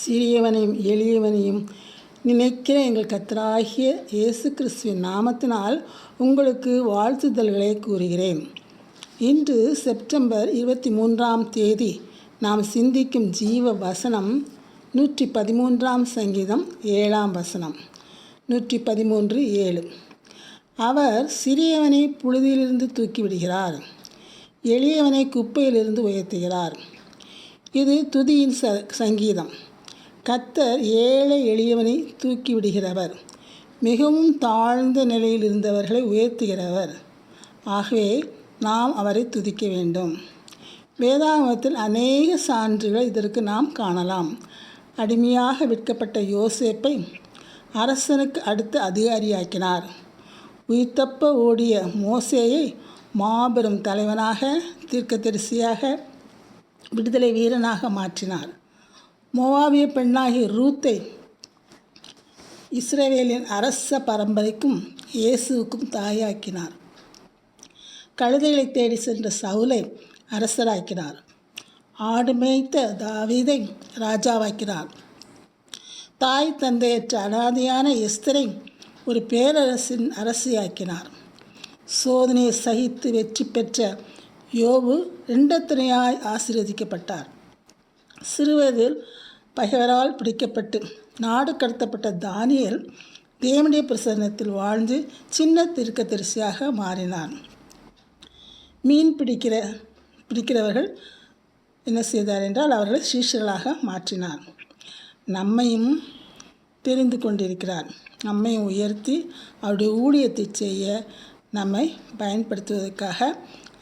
சிறியவனையும் எளியவனையும் நினைக்கிற எங்கள் கர்த்தராகிய இயேசு கிறிஸ்துவின் நாமத்தினால் உங்களுக்கு வாழ்த்துதல்களை கூறுகிறேன். இன்று செப்டம்பர் 23ஆம் தேதி நாம் சிந்திக்கும் ஜீவ வசனம் 113ஆம் சங்கீதம் 7ஆம் வசனம். 113:7. அவர் சிறியவனை புழுதியிலிருந்து தூக்கிவிடுகிறார், எளியவனை குப்பையிலிருந்து உயர்த்துகிறார். இது துதியின் சங்கீதம். கர்த்தர் ஏழை எளியவனை தூக்கிவிடுகிறவர், மிகவும் தாழ்ந்த நிலையில் இருந்தவர்களை உயர்த்துகிறவர். ஆகவே நாம் அவரை துதிக்க வேண்டும். வேதாகமத்தில் அநேக சான்றுகள் இதற்கு நாம் காணலாம். அடிமையாக விற்கப்பட்ட யோசேப்பை அரசனுக்கு அடுத்த அதிகாரியாக்கினார். உயிர்த்தப்ப ஓடிய மோசேயை மாபெரும் தலைவனாக, தீர்க்கதரிசியாக, விடுதலை வீரனாக மாற்றினார். மோவாபிய பெண்ணாகிய ரூத்தை இஸ்ரவேலின் அரச பரம்பரைக்கும் இயேசுவுக்கும் தாயாக்கினார். கழுதைகளை தேடி சென்ற சவுலை அரசராக்கினார். ஆடு மேய்த்த தாவீதை ராஜாவாக்கினார். தாய் தந்தையற்ற அனாதையான எஸ்தரை ஒரு பேரரசின் அரசியாக்கினார். சோதனையை சகித்து வெற்றி பெற்ற யோபு இரண்டத்தனையாய் ஆசீர்வதிக்கப்பட்டார். சிறுவயதில் பகைவரால் பிடிக்கப்பட்டு நாடு கடத்தப்பட்ட தானியேல் தேவனுடைய பிரசன்னத்தில் வாழ்ந்து சின்ன தீர்க்கதரிசியாக மாறினார். மீன் பிடிக்கிறவர்கள் என்ன செய்தார் என்றால் அவர்களை சீஷர்களாக மாற்றினார். நம்மையும் தெரிந்து கொண்டிருக்கிறார். நம்மையும் உயர்த்தி அவருடைய ஊழியத்தை செய்ய நம்மை பயன்படுத்துவதற்காக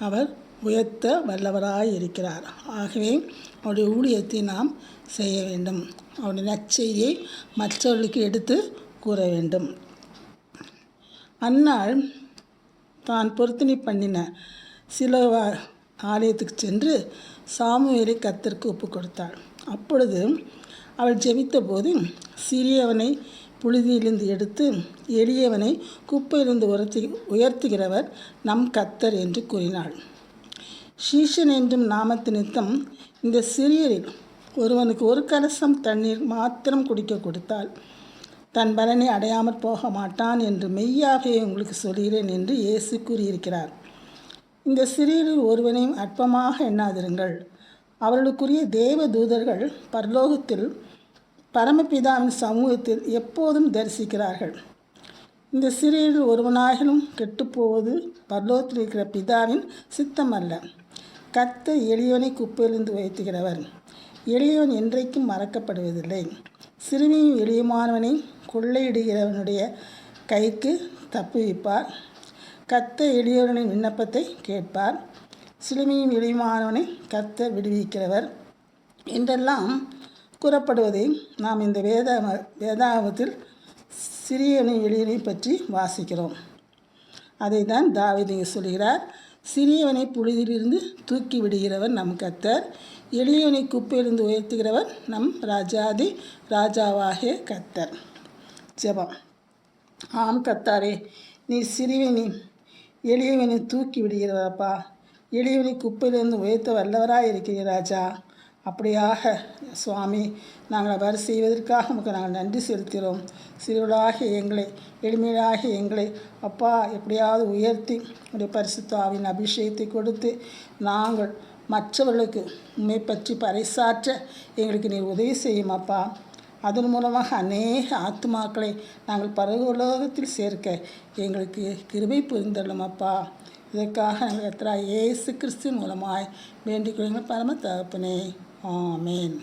அவர் உயர்த்த வல்லவராய் இருக்கிறார். ஆகவே அவருடைய ஊழியத்தை நாம் செய்ய வேண்டும். அவருடைய நற்செய்தியை மற்றவர்களுக்கு எடுத்து கூற வேண்டும். அன்னாள் தான் பொருத்தனை பண்ணின சிலோ ஆலயத்துக்கு சென்று சாமுவேலை கர்த்தருக்கு ஒப்பு கொடுத்தாள். அப்பொழுது அவள் ஜெபித்த போது, சிறியவனை புழுதியிலிருந்து எடுத்து எளியவனை குப்பையிலிருந்து உயர்த்துகிறவர் நம் கர்த்தர் என்று கூறினாள். ஷீஷன் என்றும் நாமத்து நித்தம் இந்த சிறியரில் ஒருவனுக்கு ஒரு கலசம் தண்ணீர் மாத்திரம் குடிக்க கொடுத்தால் தன் பலனை அடையாமற் போக மாட்டான் என்று மெய்யாகவே உங்களுக்கு சொல்கிறேன் என்று இயேசு கூறியிருக்கிறார். இந்த சிறியரில் ஒருவனையும் அற்பமாக எண்ணாதிருங்கள். அவர்களுக்குரிய தேவ தூதர்கள் பரலோகத்தில் பரமபிதாவின் சமூகத்தில் எப்போதும் தரிசிக்கிறார்கள். இந்த சிறியரில் ஒருவனாகிலும் கெட்டுப்போவது பரலோகத்தில் இருக்கிற பிதாவின் சித்தம் அல்ல. கர்த்தர் எளியவனை குப்பையிலிருந்து உயர்த்துகிறவர். எளியவன் என்றைக்கும் மறக்கப்படுவதில்லை. சிறுமியும் எளியமானவனை கொள்ளையிடுகிறவனுடைய கைக்கு தப்புவிப்பார். கர்த்தர் எளியவனின் விண்ணப்பத்தை கேட்பார். சிறுமியும் எளியமானவனை கர்த்தர் விடுவிக்கிறவர் என்றெல்லாம் கூறப்படுவதை நாம் இந்த வேதாகமத்தில் சிறியவனை எளியவனை பற்றி வாசிக்கிறோம். அதை தான் தாவீது சொல்கிறார். சிறியவனை புழுதியிலிருந்து தூக்கி விடுகிறவர் நம் கர்த்தர், எளியவனை குப்பையிலிருந்து உயர்த்துகிறவர் நம் ராஜாதி ராஜாவாகிய கர்த்தர். ஜெபம். ஆம் கர்த்தாவே, நீ சிறியவனை எளியவனை தூக்கி விடுகிறவரப்பா. எளியவனை குப்பையிலிருந்து உயர்த்த வல்லவராக இருக்கிற ராஜா. அப்படியாக சுவாமி, நாங்கள் அவர் செய்வதற்காக உங்களுக்கு நாங்கள் நன்றி செலுத்துகிறோம். சிறுவர்களாகிய எங்களை, எளிமையாகிய எங்களை அப்பா எப்படியாவது உயர்த்தி உடைய பரிசுத்த ஆவியின் அபிஷேகத்தை கொடுத்து நாங்கள் மற்றவர்களுக்கு உண்மை பற்றி பறைசாற்ற எங்களுக்கு நீர் உதவி செய்யும் அப்பா. அதன் மூலமாக அநேக ஆத்துமாக்களை நாங்கள் பரலோகத்தில் சேர்க்க எங்களுக்கு கிருபை புரிந்தள்ளும் அப்பா. இதற்காக நாங்கள் கர்த்தராகிய இயேசு கிறிஸ்துவின் மூலமாய் வேண்டிக் கொள்கிற பரம தகப்பனே. ஆமென்.